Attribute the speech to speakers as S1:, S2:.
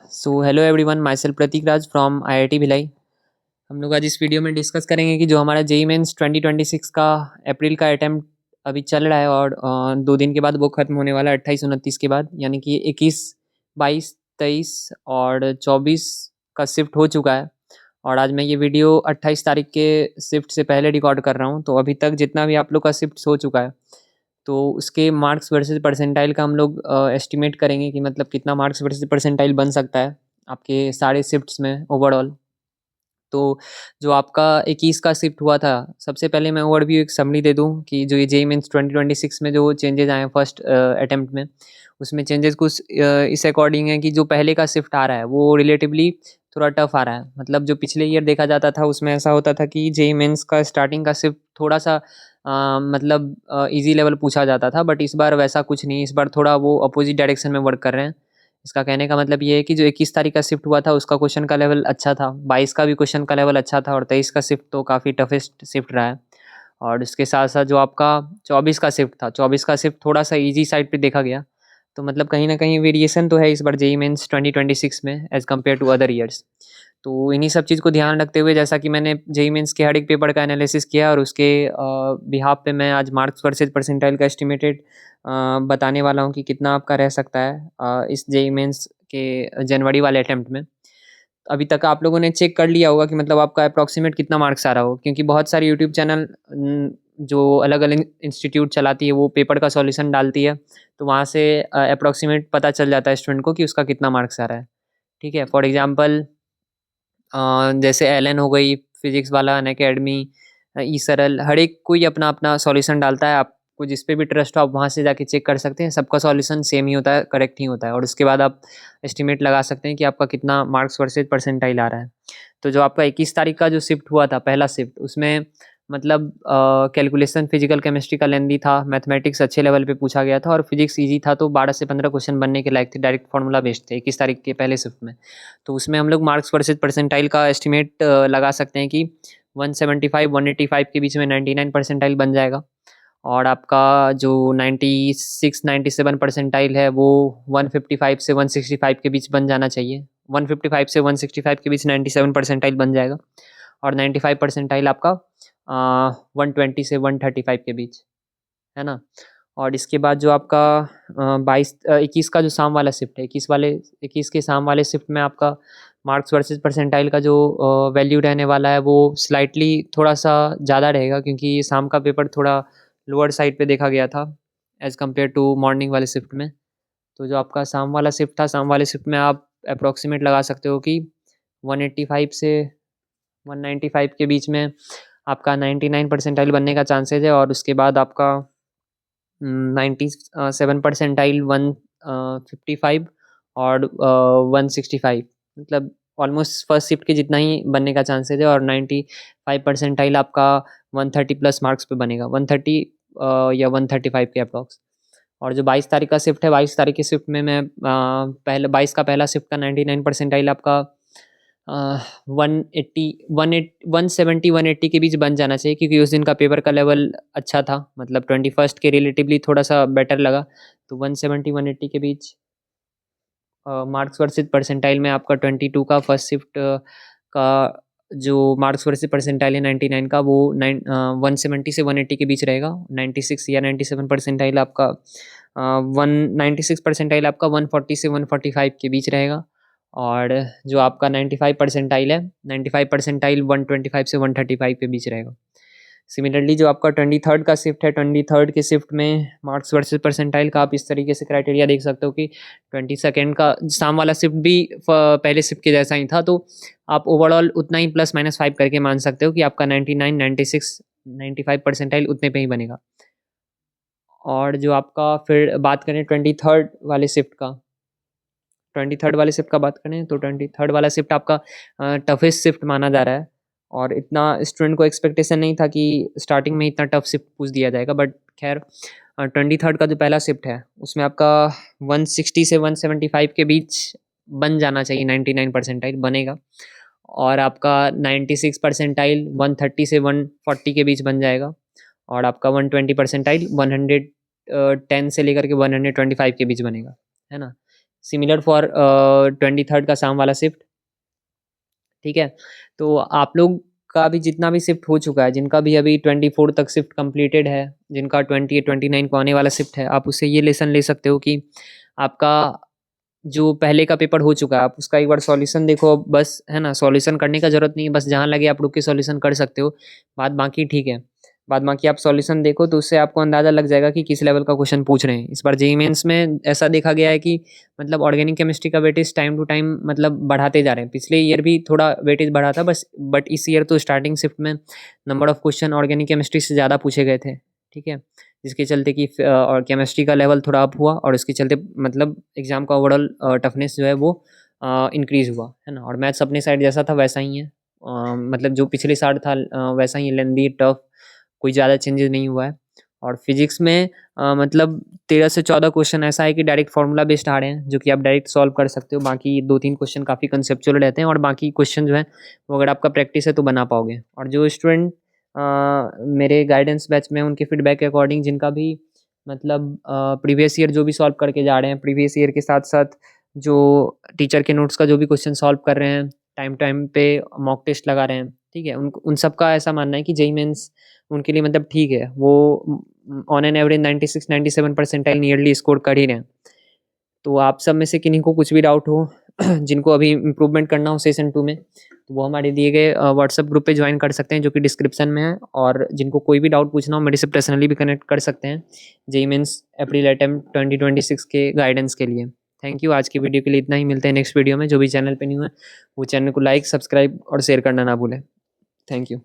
S1: So hello everyone, myself Prateek Raj from IIT Bhilai. हम लोग आज इस वीडियो में डिस्कस करेंगे कि जो हमारा जेई मेंस 2026 का अप्रैल का अटैम्प्ट अभी चल रहा है और 2 दिन के बाद वो खत्म होने वाला है 28-29 के बाद, यानी कि 21, 22, 23 और 24 का शिफ्ट हो चुका है। और आज मैं ये वीडियो 28 तारीख के शिफ्ट से पहले रिकॉर्ड कर रहा हूँ। तो अभी तक जितना भी आप लोग का शिफ्ट हो चुका है, तो उसके मार्क्स वर्सेस परसेंटाइल का हम लोग एस्टिमेट करेंगे कि मतलब कितना मार्क्स वर्सेस परसेंटाइल बन सकता है आपके सारे शिफ्ट्स में ओवरऑल। तो जो आपका 21 का शिफ्ट हुआ था, सबसे पहले मैं ओवरव्यू एक समरी दे दूं कि जो ये जेईई मेंस 2026 में जो चेंजेस आए हैं फर्स्ट अटेम्प्ट में, उसमें चेंजेस कुछ इस अकॉर्डिंग है कि जो पहले का शिफ्ट आ रहा है वो रिलेटिवली थोड़ा टफ आ रहा है। मतलब जो पिछले ईयर देखा जाता था उसमें ऐसा होता था कि जेईई मेंस का स्टार्टिंग का शिफ्ट थोड़ा सा मतलब इजी लेवल पूछा जाता था, बट इस बार वैसा कुछ नहीं। इस बार थोड़ा वो अपोजिट डायरेक्शन में वर्क कर रहे हैं। इसका कहने का मतलब ये है कि जो 21 तारीख का शिफ्ट हुआ था उसका क्वेश्चन का लेवल अच्छा था, 22 का भी क्वेश्चन का लेवल अच्छा था और 23 का शिफ्ट तो काफ़ी टफेस्ट शिफ्ट रहा है। और इसके साथ साथ जो आपका 24 का शिफ्ट था, 24 का शिफ्ट थोड़ा सा इजी साइड पे देखा गया। तो मतलब कहीं ना कहीं वेरिएशन तो है इस बार जेई मेंस 2026 में as compared to other years. तो इन्हीं सब चीज़ को ध्यान रखते हुए, जैसा कि मैंने जेई मेंस के हर एक पेपर का एनालिसिस किया और उसके बिहाफ पे मैं आज मार्क्स वर्सेज परसेंटाइल का एस्टिमेटेड बताने वाला हूँ कि कितना आपका रह सकता है इस जेई मेंस के जनवरी वाले अटेम्प्ट में। अभी तक आप लोगों ने चेक कर लिया होगा कि मतलब आपका अप्रॉक्सीमेट कितना मार्क्स आ रहा हो, क्योंकि बहुत सारी यूट्यूब चैनल जो अलग अलग इंस्टीट्यूट चलाती है वो पेपर का सॉल्यूशन डालती है, तो वहाँ से अप्रॉक्सीमेट पता चल जाता है स्टूडेंट को कि उसका कितना मार्क्स आ रहा है। ठीक है, फॉर एग्जाम्पल जैसे एलन हो गई, फिजिक्स वाला, अनअकैडमी, ई सरल, हर एक कोई अपना अपना सॉल्यूशन डालता है। आपको जिस पे भी ट्रस्ट हो आप वहाँ से जाके चेक कर सकते हैं, सबका सॉल्यूशन सेम ही होता है, करेक्ट ही होता है, और उसके बाद आप एस्टिमेट लगा सकते हैं कि आपका कितना मार्क्स वर्सेज परसेंटाइल आ रहा है। तो जो आपका 21 तारीख का जो शिफ्ट हुआ था, पहला शिफ्ट, उसमें मतलब कैलकुलेशन फिजिकल केमिस्ट्री का लेंदी था, मैथमेटिक्स अच्छे लेवल पे पूछा गया था और फिजिक्स इजी था, तो 12 से 15 क्वेश्चन बनने के लायक थे, डायरेक्ट फार्मूला बेस्ड थे 21 तारीख के पहले शिफ्ट में। तो उसमें हम लोग मार्क्स वर्सेज परसेंटाइल का एस्टिमेट लगा सकते हैं कि 175 185 के बीच में 99 परसेंटाइल बन जाएगा। और आपका जो 96 97 परसेंटाइल है वो 155 से 165 के बीच बन जाना चाहिए। 155 से 165 के बीच 97 परसेंटाइल बन जाएगा और 95 परसेंटाइल आपका 120 से 135 के बीच, है ना। और इसके बाद जो आपका 21 का जो शाम वाला शिफ्ट है, 21 के शाम वाले शिफ्ट में आपका मार्क्स वर्सेस परसेंटाइल का जो वैल्यू रहने वाला है वो स्लाइटली थोड़ा सा ज़्यादा रहेगा, क्योंकि ये शाम का पेपर थोड़ा लोअर साइड पे देखा गया था एज़ कम्पेयर टू मॉर्निंग वाले शिफ्ट में। तो जो आपका शाम वाला शिफ्ट था, शाम वाले शिफ्ट में आप अप्रॉक्सीमेट लगा सकते हो कि 185 से 195 के बीच में आपका 99 परसेंटाइल बनने का चांसेज है। और उसके बाद आपका 97 परसेंटाइल 155 और 165, मतलब ऑलमोस्ट फर्स्ट शिफ्ट के जितना ही बनने का चांसेज है। और 95 परसेंटाइल आपका 130 प्लस मार्क्स पे बनेगा, 130 या 135 के अप्रॉक्स। और जो 22 तारीख का शिफ्ट है, 22 तारीख के शिफ्ट में मैं पहले 22 का पहला शिफ्ट का 99 परसेंटाइल आपका 180 170 180 के बीच बन जाना चाहिए, क्योंकि उस दिन का पेपर का लेवल अच्छा था, मतलब 21st के रिलेटिवली थोड़ा सा बेटर लगा। तो 170 180 के बीच मार्क्स वर्सेस परसेंटाइल में आपका 22 का फर्स्ट शिफ्ट का जो मार्क्स वर्सेस परसेंटाइल है 99 का, वो 170 से 180 के बीच रहेगा। 96 या 97 परसेंटाइल आपका 196 परसेंटाइल आपका 140 से 145 के बीच रहेगा। और जो आपका 95 परसेंटाइल है, 95 परसेंटाइल 125 से 135 के बीच रहेगा। सिमिलरली जो आपका 23rd का शिफ्ट है, 23rd के शिफ्ट में मार्क्स वर्सेस परसेंटाइल का आप इस तरीके से क्राइटेरिया देख सकते हो कि 22nd का शाम वाला शिफ्ट भी पहले शिफ्ट के जैसा ही था, तो आप ओवरऑल उतना ही +-5 करके मान सकते हो कि आपका 99 96 95 परसेंटाइल उतने पे ही बनेगा। और जो आपका फिर बात करें 23rd वाले शिफ्ट का, 23rd वाले शिफ्ट का बात करें तो 23rd वाला शिफ्ट आपका टफेस्ट शिफ्ट माना जा रहा है। और इतना स्टूडेंट को एक्सपेक्टेशन नहीं था कि स्टार्टिंग में इतना टफ शिफ्ट पूछ दिया जाएगा, बट खैर 23rd का जो पहला शिफ्ट है उसमें आपका 160 से 175 के बीच बन जाना चाहिए, 99 परसेंटाइल बनेगा। और आपका 96 परसेंटाइल 130 से 140 के बीच बन जाएगा। और आपका 120 परसेंटाइल 110 से लेकर के 125 के बीच बनेगा, है ना। सिमिलर फॉर 23rd का शाम वाला शिफ्ट। ठीक है, तो आप लोग का भी जितना भी शिफ्ट हो चुका है, जिनका भी अभी 24 तक शिफ्ट कंप्लीटेड है, जिनका 28 29 को आने वाला शिफ्ट है, आप उससे ये लेसन ले सकते हो कि आपका जो पहले का पेपर हो चुका है, आप उसका एक बार सॉल्यूशन देखो बस, है ना। सॉल्यूशन करने का ज़रूरत नहीं है, बस जहाँ लगे आप रुक के सॉल्यूशन कर सकते हो, बात बाकी ठीक है। बाद बाकी आप सॉल्यूशन देखो तो उससे आपको अंदाज़ा लग जाएगा कि किस लेवल का क्वेश्चन पूछ रहे हैं। इस बार जेईई मेंस में ऐसा देखा गया है कि मतलब ऑर्गेनिक केमिस्ट्री का वेटेज टाइम टू टाइम मतलब बढ़ाते जा रहे हैं। पिछले ईयर भी थोड़ा वेटेज बढ़ा था बस, बट इस ईयर तो स्टार्टिंग शिफ्ट में number of question organic chemistry से ज़्यादा पूछे गए थे। ठीक है, जिसके चलते कि और केमिस्ट्री का लेवल थोड़ा अप हुआ और इसके चलते मतलब एग्ज़ाम का ओवरऑल टफनेस जो है वो इंक्रीज़ हुआ, है ना। और मैथ्स अपने साइड जैसा था वैसा ही है, मतलब जो पिछले साल था वैसा ही लेंदी टफ, कोई ज़्यादा चेंजेस नहीं हुआ है। और फिजिक्स में मतलब 13 से 14 क्वेश्चन ऐसा है कि डायरेक्ट फार्मूला बेस्ड आ रहे हैं, जो कि आप डायरेक्ट सॉल्व कर सकते हो। बाकी 2-3 क्वेश्चन काफ़ी कंसेप्चुअल रहते हैं और बाकी क्वेश्चन जो है वो अगर आपका प्रैक्टिस है तो बना पाओगे। और जो स्टूडेंट मेरे गाइडेंस बैच में उनके फीडबैक के अकॉर्डिंग जिनका भी मतलब प्रीवियस ईयर जो भी सॉल्व करके जा रहे हैं, प्रीवियस ईयर के साथ साथ जो टीचर के नोट्स का जो भी क्वेश्चन सॉल्व कर रहे हैं, टाइम टाइम पे मॉक टेस्ट लगा रहे हैं, ठीक है, उन सब का ऐसा मानना है कि जेईई मेंस उनके लिए मतलब ठीक है। वो on an average 96-97 percentile nearly score कर ही रहे हैं। तो आप सब में से किन्हीं को कुछ भी डाउट हो जिनको अभी इम्प्रूवमेंट करना हो सेशन 2 में, तो वो हमारे दिए गए व्हाट्सएप ग्रुप पे ज्वाइन कर सकते हैं जो कि डिस्क्रिप्शन में है। और जिनको कोई भी डाउट पूछना हो मेरे से पर्सनली भी कनेक्ट कर सकते हैं जेईई मेंस अप्रैल अटेम्प्ट 2026 के गाइडेंस के लिए। थैंक यू, आज की वीडियो के लिए इतना ही। मिलते हैं नेक्स्ट वीडियो में। जो भी चैनल पे न्यू है वो चैनल को लाइक, सब्सक्राइब और शेयर करना ना भूलें। Thank you.